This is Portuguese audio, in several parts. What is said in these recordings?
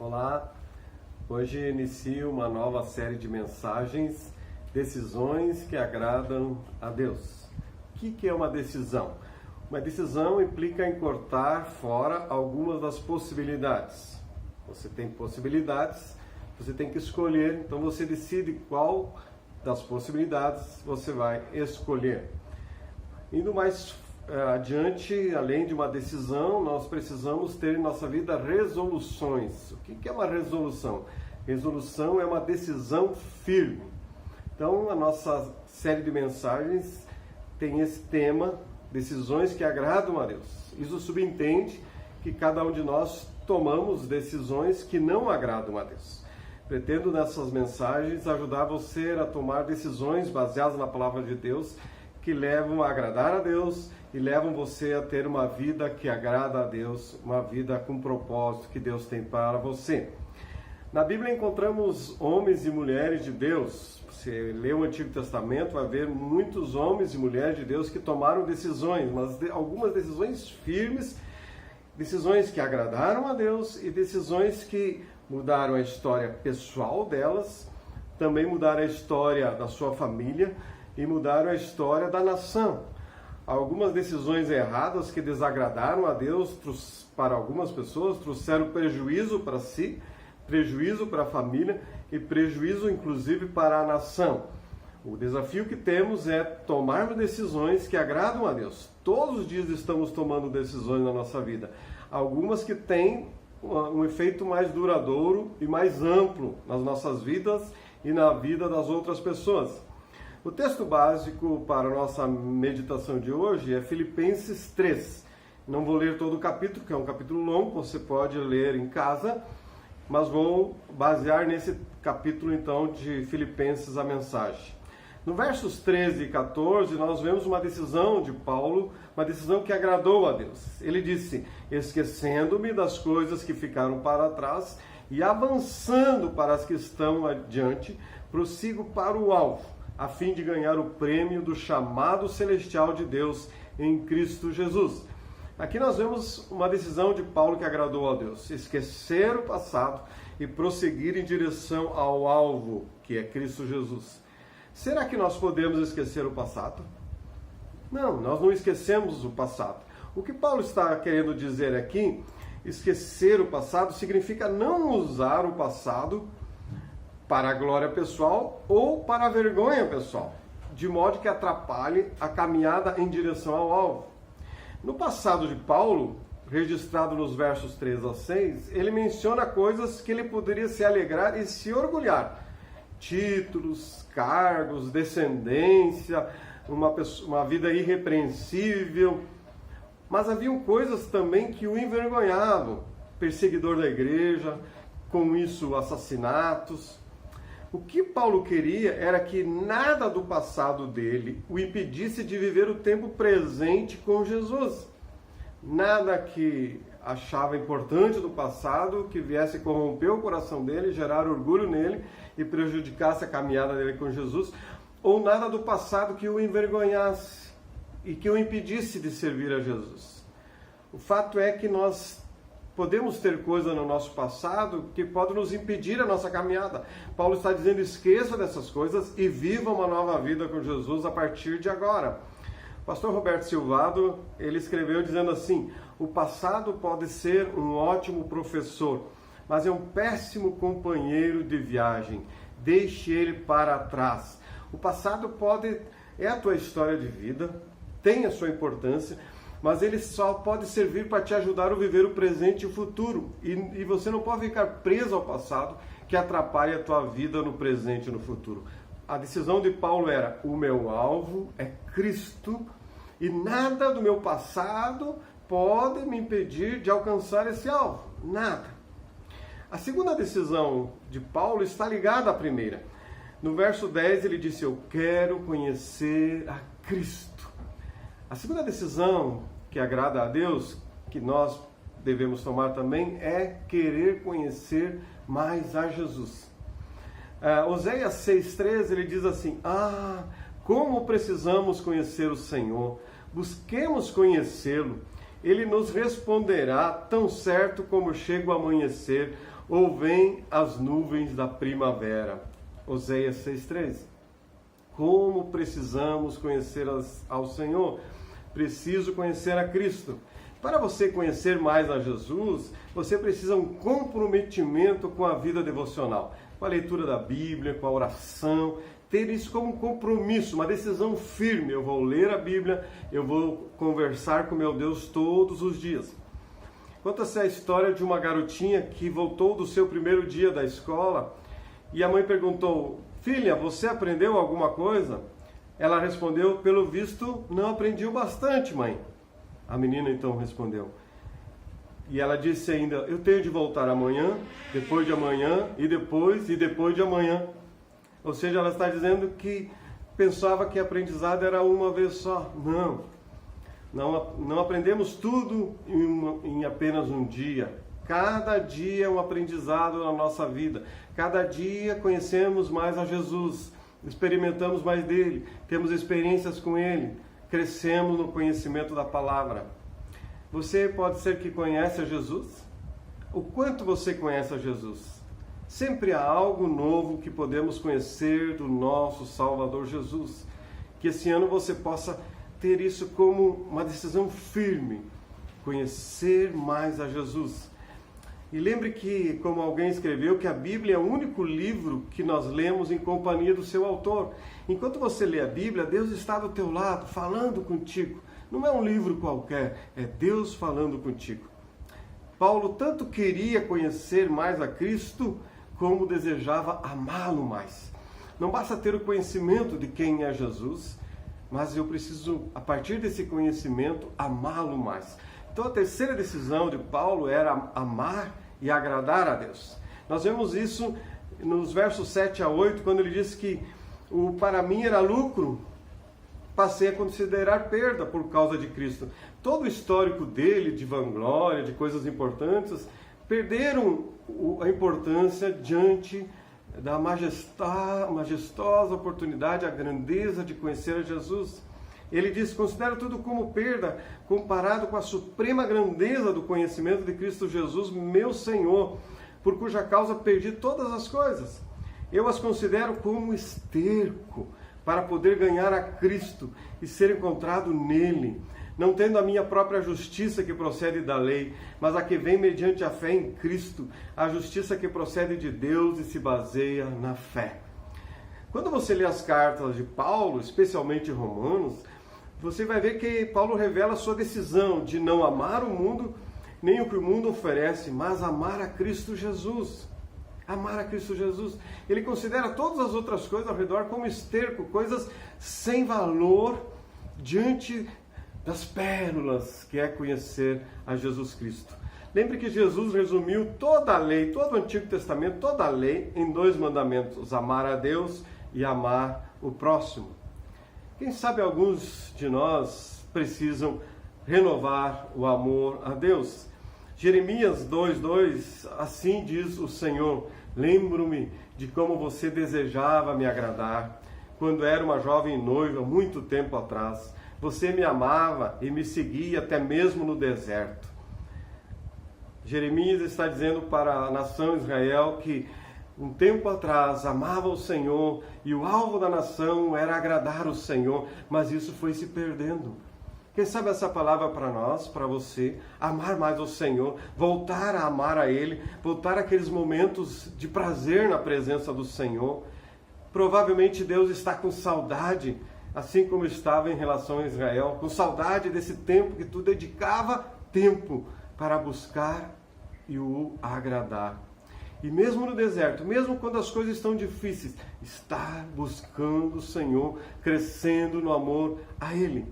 Olá, hoje inicio uma nova série de mensagens, decisões que agradam a Deus. O que é uma decisão? Uma decisão implica em cortar fora algumas das possibilidades. Você tem possibilidades, você tem que escolher, então você decide qual das possibilidades você vai escolher. Indo mais adiante, além de uma decisão, nós precisamos ter em nossa vida resoluções. O que é uma resolução? Resolução é uma decisão firme. Então, a nossa série de mensagens tem esse tema, decisões que agradam a Deus. Isso subentende que cada um de nós tomamos decisões que não agradam a Deus. Pretendo nessas mensagens ajudar você a tomar decisões baseadas na palavra de Deus que levam a agradar a Deus e levam você a ter uma vida que agrada a Deus, uma vida com propósito que Deus tem para você. Na Bíblia encontramos homens e mulheres de Deus. Você lê o Antigo Testamento, vai ver muitos homens e mulheres de Deus que tomaram decisões, mas algumas decisões firmes, decisões que agradaram a Deus e decisões que mudaram a história pessoal delas, também mudaram a história da sua família e mudaram a história da nação. Algumas decisões erradas que desagradaram a Deus para algumas pessoas trouxeram prejuízo para si, prejuízo para a família e prejuízo inclusive para a nação. O desafio que temos é tomarmos decisões que agradam a Deus. Todos os dias estamos tomando decisões na nossa vida. Algumas que têm um efeito mais duradouro e mais amplo nas nossas vidas e na vida das outras pessoas. O texto básico para a nossa meditação de hoje é Filipenses 3. Não vou ler todo o capítulo, que é um capítulo longo, você pode ler em casa, mas vou basear nesse capítulo então de Filipenses a mensagem. No versos 13 e 14, nós vemos uma decisão de Paulo, uma decisão que agradou a Deus. Ele disse: esquecendo-me das coisas que ficaram para trás e avançando para as que estão adiante, prossigo para o alvo, a fim de ganhar o prêmio do chamado celestial de Deus em Cristo Jesus. Aqui nós vemos uma decisão de Paulo que agradou a Deus: esquecer o passado e prosseguir em direção ao alvo, que é Cristo Jesus. Será que nós podemos esquecer o passado? Não, nós não esquecemos o passado. O que Paulo está querendo dizer aqui, esquecer o passado, significa não usar o passado para a glória pessoal ou para a vergonha pessoal, de modo que atrapalhe a caminhada em direção ao alvo. No passado de Paulo, registrado nos versos 3 a 6, ele menciona coisas que ele poderia se alegrar e se orgulhar. Títulos, cargos, descendência, uma vida irrepreensível. Mas haviam coisas também que o envergonhavam. Perseguidor da igreja, com isso assassinatos. O que Paulo queria era que nada do passado dele o impedisse de viver o tempo presente com Jesus. Nada que achava importante do passado que viesse corromper o coração dele, gerar orgulho nele e prejudicasse a caminhada dele com Jesus, ou nada do passado que o envergonhasse e que o impedisse de servir a Jesus. O fato é que nós podemos ter coisa no nosso passado que pode nos impedir a nossa caminhada. Paulo está dizendo: esqueça dessas coisas e viva uma nova vida com Jesus a partir de agora. O pastor Roberto Silvado, ele escreveu dizendo assim: o passado pode ser um ótimo professor, mas é um péssimo companheiro de viagem. Deixe ele para trás. O passado é a tua história de vida, tem a sua importância, mas ele só pode servir para te ajudar a viver o presente e o futuro. E você não pode ficar preso ao passado que atrapalhe a tua vida no presente e no futuro. A decisão de Paulo era: o meu alvo é Cristo e nada do meu passado pode me impedir de alcançar esse alvo. Nada. A segunda decisão de Paulo está ligada à primeira. No verso 10 ele disse: eu quero conhecer a Cristo. A segunda decisão que agrada a Deus, que nós devemos tomar também, é querer conhecer mais a Jesus. Oséias 6,13, ele diz assim: como precisamos conhecer o Senhor, busquemos conhecê-lo, ele nos responderá tão certo como chega o amanhecer, ou vêm as nuvens da primavera. Oséias 6,3. Como precisamos conhecer ao Senhor? Preciso conhecer a Cristo. Para você conhecer mais a Jesus, você precisa um comprometimento com a vida devocional, com a leitura da Bíblia, com a oração, ter isso como um compromisso, uma decisão firme. Eu vou ler a Bíblia, eu vou conversar com meu Deus todos os dias. Conta-se a história de uma garotinha que voltou do seu primeiro dia da escola e a mãe perguntou: filha, você aprendeu alguma coisa? Ela respondeu: pelo visto, não aprendi o bastante, mãe. A menina então respondeu. E ela disse ainda: eu tenho de voltar amanhã, depois de amanhã, e depois de amanhã. Ou seja, ela está dizendo que pensava que aprendizado era uma vez só. Não aprendemos tudo em apenas um dia. Cada dia é um aprendizado na nossa vida. Cada dia conhecemos mais a Jesus, experimentamos mais dele, temos experiências com ele, crescemos no conhecimento da palavra. Você pode ser que conhece a Jesus? O quanto você conhece a Jesus? Sempre há algo novo que podemos conhecer do nosso Salvador Jesus. Que esse ano você possa ter isso como uma decisão firme, conhecer mais a Jesus. E lembre que, como alguém escreveu, que a Bíblia é o único livro que nós lemos em companhia do seu autor. Enquanto você lê a Bíblia, Deus está do teu lado, falando contigo. Não é um livro qualquer, é Deus falando contigo. Paulo tanto queria conhecer mais a Cristo, como desejava amá-lo mais. Não basta ter o conhecimento de quem é Jesus, mas eu preciso, a partir desse conhecimento, amá-lo mais. Então a terceira decisão de Paulo era amar e agradar a Deus. Nós vemos isso nos versos 7 a 8, quando ele diz que o para mim era lucro, passei a considerar perda por causa de Cristo. Todo o histórico dele, de vanglória, de coisas importantes, perderam a importância diante da majestosa oportunidade, a grandeza de conhecer a Jesus. Ele diz: considero tudo como perda, comparado com a suprema grandeza do conhecimento de Cristo Jesus, meu Senhor, por cuja causa perdi todas as coisas. Eu as considero como esterco, para poder ganhar a Cristo e ser encontrado nele, não tendo a minha própria justiça que procede da lei, mas a que vem mediante a fé em Cristo, a justiça que procede de Deus e se baseia na fé. Quando você lê as cartas de Paulo, especialmente Romanos, você vai ver que Paulo revela a sua decisão de não amar o mundo, nem o que o mundo oferece, mas amar a Cristo Jesus. Amar a Cristo Jesus. Ele considera todas as outras coisas ao redor como esterco, coisas sem valor diante das pérolas que é conhecer a Jesus Cristo. Lembre que Jesus resumiu toda a lei, todo o Antigo Testamento, toda a lei em 2 mandamentos: amar a Deus e amar o próximo. Quem sabe alguns de nós precisam renovar o amor a Deus. Jeremias 2:2, assim diz o Senhor: lembro-me de como você desejava me agradar, quando era uma jovem noiva, muito tempo atrás. Você me amava e me seguia até mesmo no deserto. Jeremias está dizendo para a nação Israel que um tempo atrás amava o Senhor e o alvo da nação era agradar o Senhor, mas isso foi se perdendo. Quem sabe essa palavra para nós, para você, amar mais o Senhor, voltar a amar a Ele, voltar àqueles momentos de prazer na presença do Senhor. Provavelmente Deus está com saudade, assim como estava em relação a Israel, com saudade desse tempo que tu dedicava tempo para buscar e o agradar. E mesmo no deserto, mesmo quando as coisas estão difíceis, estar buscando o Senhor, crescendo no amor a Ele.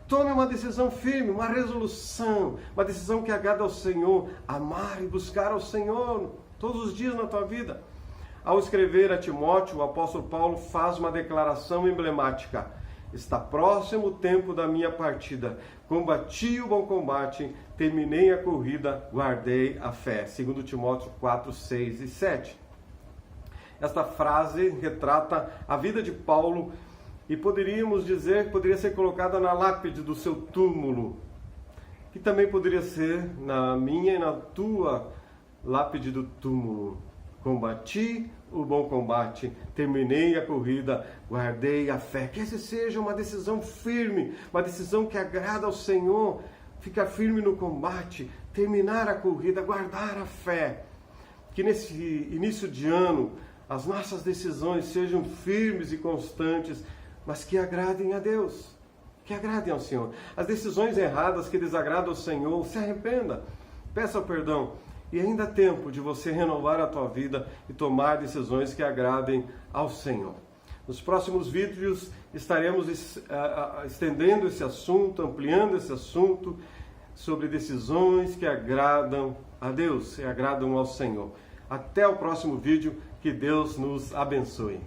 Tome uma decisão firme, uma resolução, uma decisão que agrada ao Senhor, amar e buscar ao Senhor todos os dias na tua vida. Ao escrever a Timóteo, o apóstolo Paulo faz uma declaração emblemática: está próximo o tempo da minha partida, combati o bom combate, terminei a corrida, guardei a fé. 2 Timóteo 4, 6 e 7. Esta frase retrata a vida de Paulo e poderíamos dizer que poderia ser colocada na lápide do seu túmulo, que também poderia ser na minha e na tua lápide do túmulo. Combati o bom combate, terminei a corrida, guardei a fé. Que essa seja uma decisão firme, uma decisão que agrada ao Senhor. Ficar firme no combate, terminar a corrida, guardar a fé. Que nesse início de ano as nossas decisões sejam firmes e constantes, mas que agradem a Deus, que agradem ao Senhor. As decisões erradas que desagradam ao Senhor, se arrependa, peça perdão. E ainda há tempo de você renovar a tua vida e tomar decisões que agradem ao Senhor. Nos próximos vídeos estaremos estendendo esse assunto, ampliando esse assunto sobre decisões que agradam a Deus e agradam ao Senhor. Até o próximo vídeo, que Deus nos abençoe.